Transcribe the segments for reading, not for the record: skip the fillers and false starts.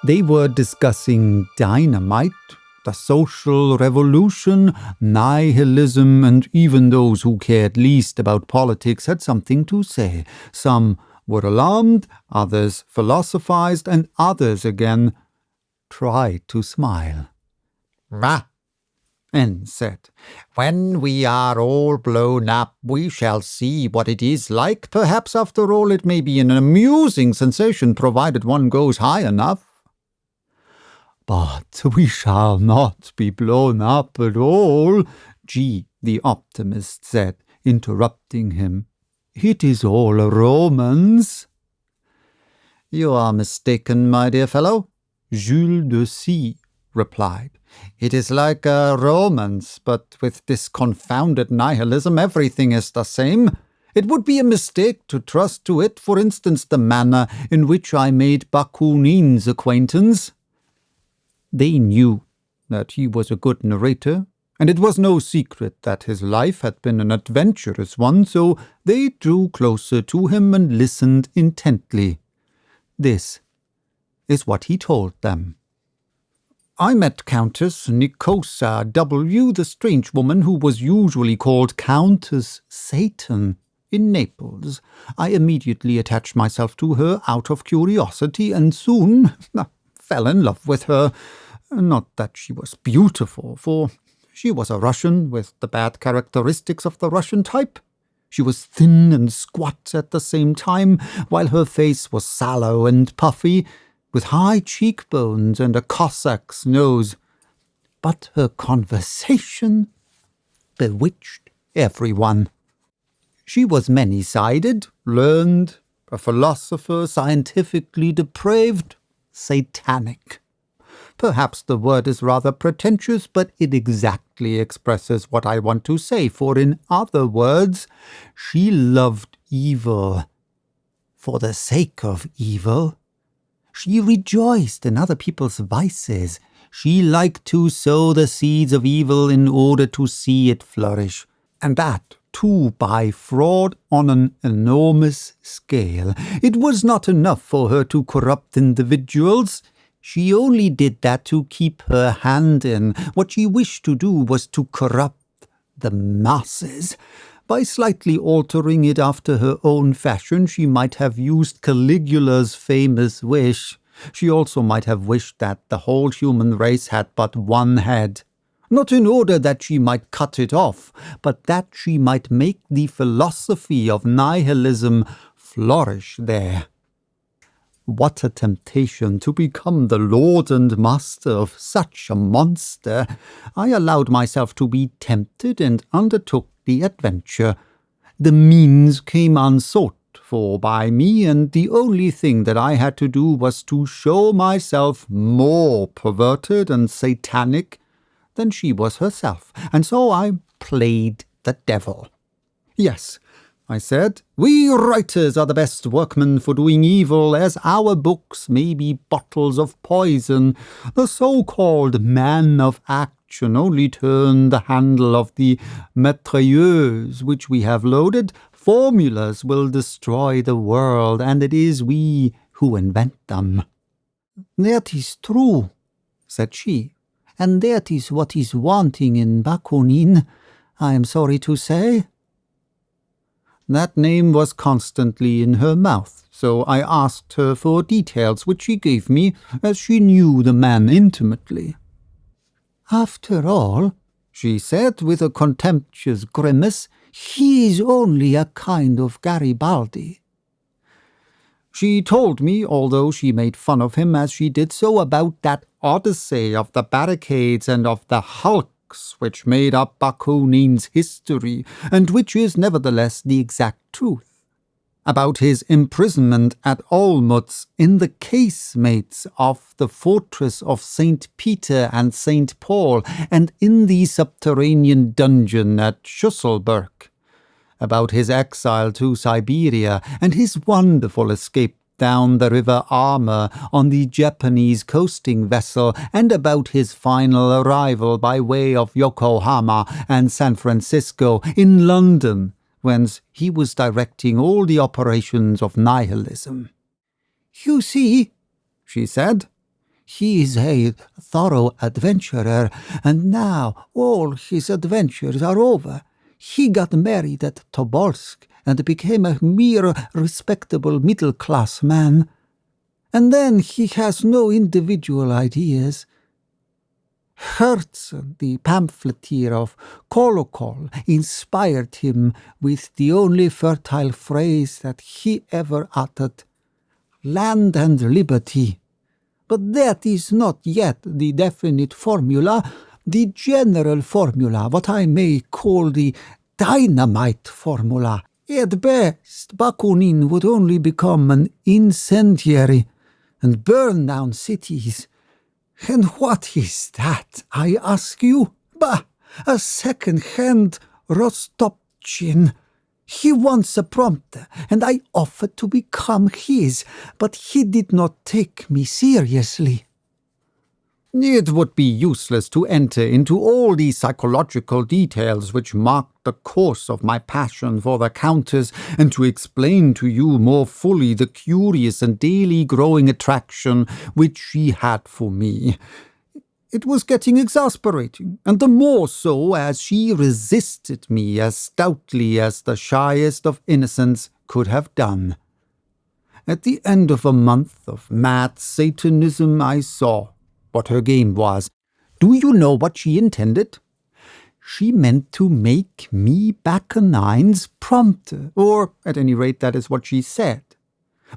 They were discussing dynamite, the social revolution, nihilism, and even those who cared least about politics had something to say. Some were alarmed, others philosophized, and others again tried to smile. "Ma," N said, "when we are all blown up, we shall see what it is like. Perhaps, after all, it may be an amusing sensation, provided one goes high enough." "But we shall not be blown up at all," G, the optimist, said, interrupting him. "It is all a romance." "You are mistaken, my dear fellow," Jules de C replied. "It is like a romance, but with this confounded nihilism everything is the same. It would be a mistake to trust to it, for instance, the manner in which I made Bakunin's acquaintance." They knew that he was a good narrator, and it was no secret that his life had been an adventurous one, so they drew closer to him and listened intently. This is what he told them. "I met Countess Nicosa W., the strange woman who was usually called Countess Satan, in Naples. I immediately attached myself to her out of curiosity, and soon fell in love with her. Not that she was beautiful, for she was a Russian with the bad characteristics of the Russian type. She was thin and squat at the same time, while her face was sallow and puffy, with high cheekbones and a Cossack's nose. But her conversation bewitched everyone. She was many-sided, learned, a philosopher, scientifically depraved, satanic. Perhaps the word is rather pretentious, but it exactly expresses what I want to say, for in other words, she loved evil for the sake of evil. She rejoiced in other people's vices. She liked to sow the seeds of evil in order to see it flourish, and that too by fraud on an enormous scale. It was not enough for her to corrupt individuals. She only did that to keep her hand in. What she wished to do was to corrupt the masses. By slightly altering it after her own fashion, she might have used Caligula's famous wish. She also might have wished that the whole human race had but one head. Not in order that she might cut it off, but that she might make the philosophy of nihilism flourish there. What a temptation to become the lord and master of such a monster! I allowed myself to be tempted and undertook the adventure. The means came unsought for by me, and the only thing that I had to do was to show myself more perverted and satanic than she was herself, and so I played the devil. Yes, I said, we writers are the best workmen for doing evil, as our books may be bottles of poison. The so-called man of action only turn the handle of the mitrailleuse which we have loaded. Formulas will destroy the world, and it is we who invent them. That is true, said she, and that is what is wanting in Bakunin, I am sorry to say. That name was constantly in her mouth, so I asked her for details, which she gave me, as she knew the man intimately. After all, she said with a contemptuous grimace, he is only a kind of Garibaldi. She told me, although she made fun of him as she did so, about that odyssey of the barricades and of the hulks which made up Bakunin's history, and which is nevertheless the exact truth. About his imprisonment at Olmutz in the casemates of the fortress of St. Peter and St. Paul, and in the subterranean dungeon at Schusselburg. About his exile to Siberia, and his wonderful escape down the river Armour on the Japanese coasting vessel, and about his final arrival by way of Yokohama and San Francisco in London, whence he was directing all the operations of nihilism. "You see," she said, "he is a thorough adventurer, and now all his adventures are over. He got married at Tobolsk and became a mere respectable middle-class man. And then he has no individual ideas. Herzen, the pamphleteer of Kolokol, inspired him with the only fertile phrase that he ever uttered, 'Land and liberty.' But that is not yet the definite formula, the general formula, what I may call the dynamite formula. At best, Bakunin would only become an incendiary and burn down cities. And what is that, I ask you? Bah, a second-hand Rostopchin. He wants a prompter, and I offered to become his, but he did not take me seriously." It would be useless to enter into all the psychological details which marked the course of my passion for the Countess, and to explain to you more fully the curious and daily growing attraction which she had for me. It was getting exasperating, and the more so as she resisted me as stoutly as the shyest of innocents could have done. At the end of a month of mad Satanism, I saw what her game was. Do you know what she intended? She meant to make me Bakunin's prompter, or at any rate that is what she said.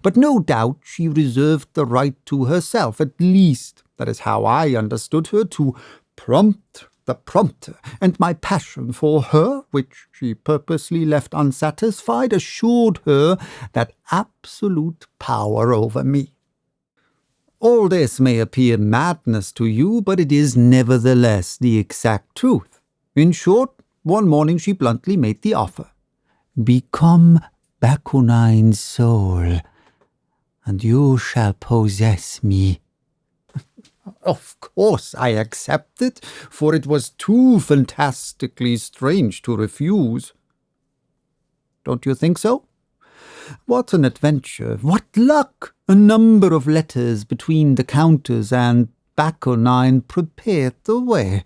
But no doubt she reserved the right to herself, at least that is how I understood her, to prompt the prompter, and my passion for her, which she purposely left unsatisfied, assured her that absolute power over me. All this may appear madness to you, but it is nevertheless the exact truth. In short, one morning she bluntly made the offer. "Become Bakunin's soul, and you shall possess me." Of course I accepted, for it was too fantastically strange to refuse. Don't you think so? What an adventure! What luck! A number of letters between the Countess and Bakunin prepared the way.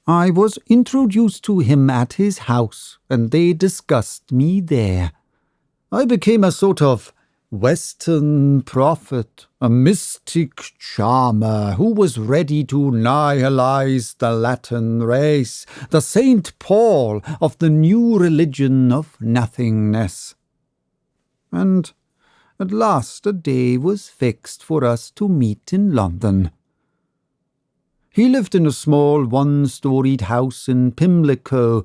I was introduced to him at his house, and they discussed me there. I became a sort of Western prophet, a mystic charmer who was ready to nihilize the Latin race, the Saint Paul of the new religion of nothingness. And at last a day was fixed for us to meet in London. He lived in a small one-storied house in Pimlico,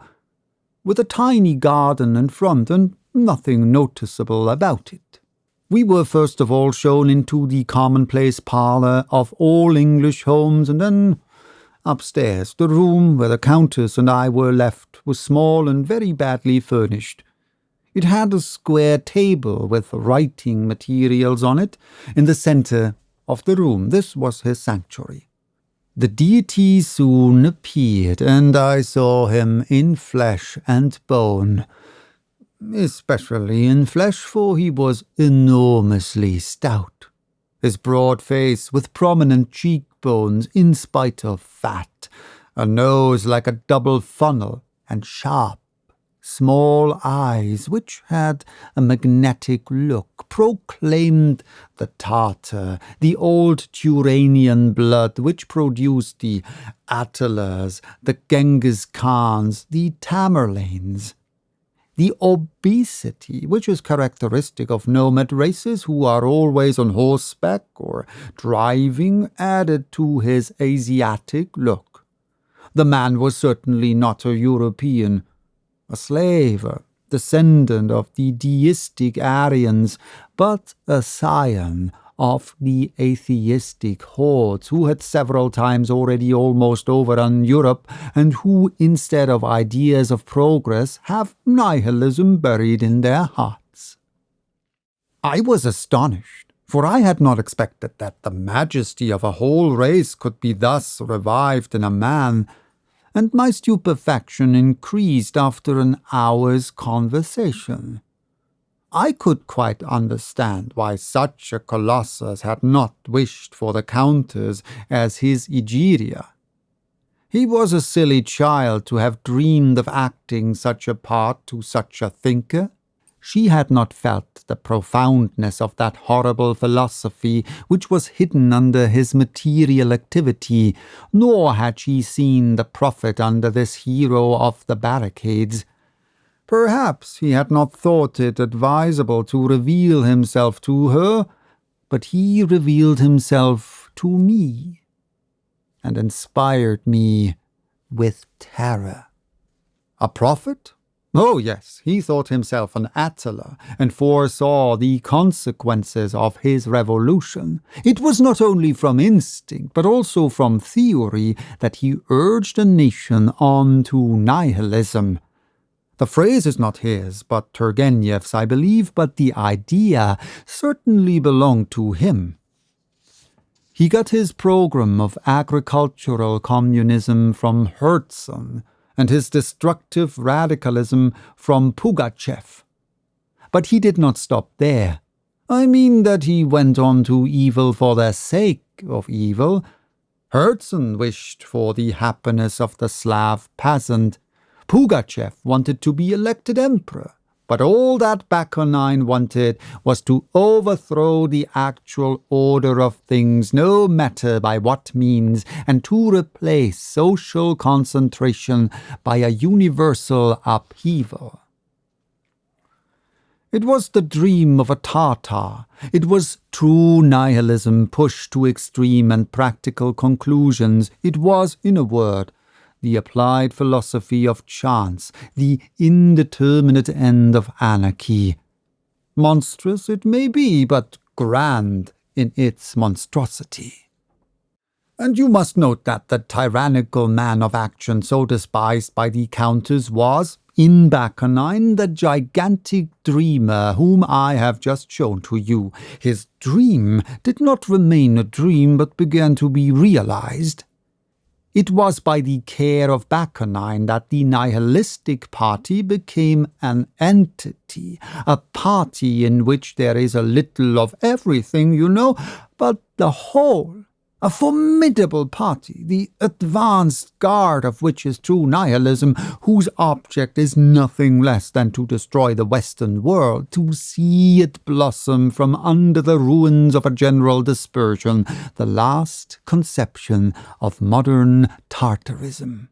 with a tiny garden in front and nothing noticeable about it. We were first of all shown into the commonplace parlour of all English homes, and then upstairs. The room where the Countess and I were left was small and very badly furnished. It had a square table with writing materials on it in the centre of the room. This was his sanctuary. The deity soon appeared, and I saw him in flesh and bone, especially in flesh, for he was enormously stout. His broad face, with prominent cheekbones in spite of fat, a nose like a double funnel, and sharp, small eyes, which had a magnetic look, proclaimed the Tartar, the old Turanian blood which produced the Attalars, the Genghis Khans, the Tamerlanes. The obesity, which is characteristic of nomad races who are always on horseback or driving, added to his Asiatic look. The man was certainly not a European, a slave, a descendant of the deistic Aryans, but a scion of the atheistic hordes who had several times already almost overrun Europe, and who, instead of ideas of progress, have nihilism buried in their hearts. I was astonished. For I had not expected that the majesty of a whole race could be thus revived in a man, and my stupefaction increased after an hour's conversation. I could quite understand why such a colossus had not wished for the Countess as his Egeria. He was a silly child to have dreamed of acting such a part to such a thinker. She had not felt the profoundness of that horrible philosophy which was hidden under his material activity, nor had she seen the profit under this hero of the barricades. Perhaps he had not thought it advisable to reveal himself to her, but he revealed himself to me, and inspired me with terror. A prophet? Oh, yes, he thought himself an Attila, and foresaw the consequences of his revolution. It was not only from instinct, but also from theory, that he urged a nation on to nihilism. The phrase is not his, but Turgenev's, I believe, but the idea certainly belonged to him. He got his program of agricultural communism from Herzen, and his destructive radicalism from Pugachev. But he did not stop there. I mean that he went on to evil for the sake of evil. Herzen wished for the happiness of the Slav peasant. Pugachev wanted to be elected emperor, but all that Bakunin wanted was to overthrow the actual order of things, no matter by what means, and to replace social concentration by a universal upheaval. It was the dream of a Tartar. It was true nihilism pushed to extreme and practical conclusions. It was, in a word, the applied philosophy of chance, the indeterminate end of anarchy. Monstrous it may be, but grand in its monstrosity. And you must note that the tyrannical man of action so despised by the Countess was, in Bakunin, the gigantic dreamer whom I have just shown to you. His dream did not remain a dream, but began to be realized. It was by the care of Bakunin that the nihilistic party became an entity, a party in which there is a little of everything, you know, but the whole, a formidable party, the advanced guard of which is true nihilism, whose object is nothing less than to destroy the Western world, to see it blossom from under the ruins of a general dispersion, the last conception of modern Tartarism.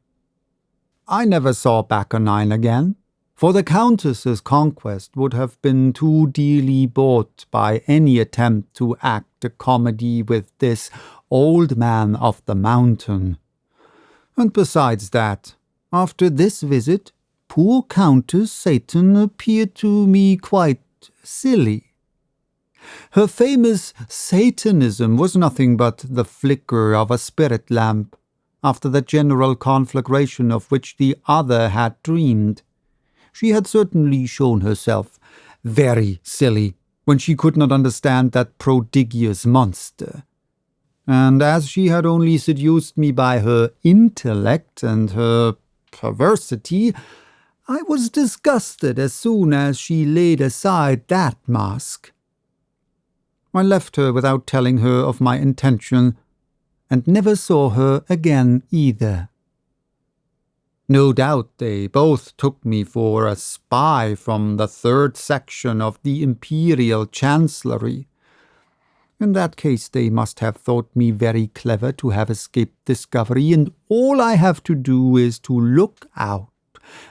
I never saw Bakunin again, for the Countess's conquest would have been too dearly bought by any attempt to act a comedy with this old man of the mountain. And besides that, after this visit, poor Countess Satan appeared to me quite silly. Her famous Satanism was nothing but the flicker of a spirit lamp, after the general conflagration of which the other had dreamed. She had certainly shown herself very silly when she could not understand that prodigious monster. And as she had only seduced me by her intellect and her perversity, I was disgusted as soon as she laid aside that mask. I left her without telling her of my intention, and never saw her again either. No doubt they both took me for a spy from the third section of the Imperial Chancellery. In that case they must have thought me very clever to have escaped discovery, and all I have to do is to look out,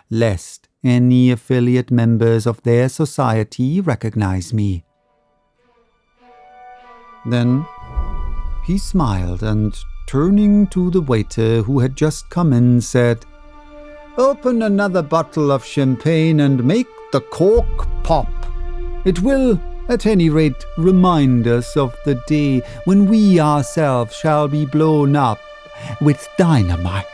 lest any affiliate members of their society recognize me. Then he smiled, and turning to the waiter who had just come in, said, "Open another bottle of champagne and make the cork pop. It will, at any rate, remind us of the day when we ourselves shall be blown up with dynamite."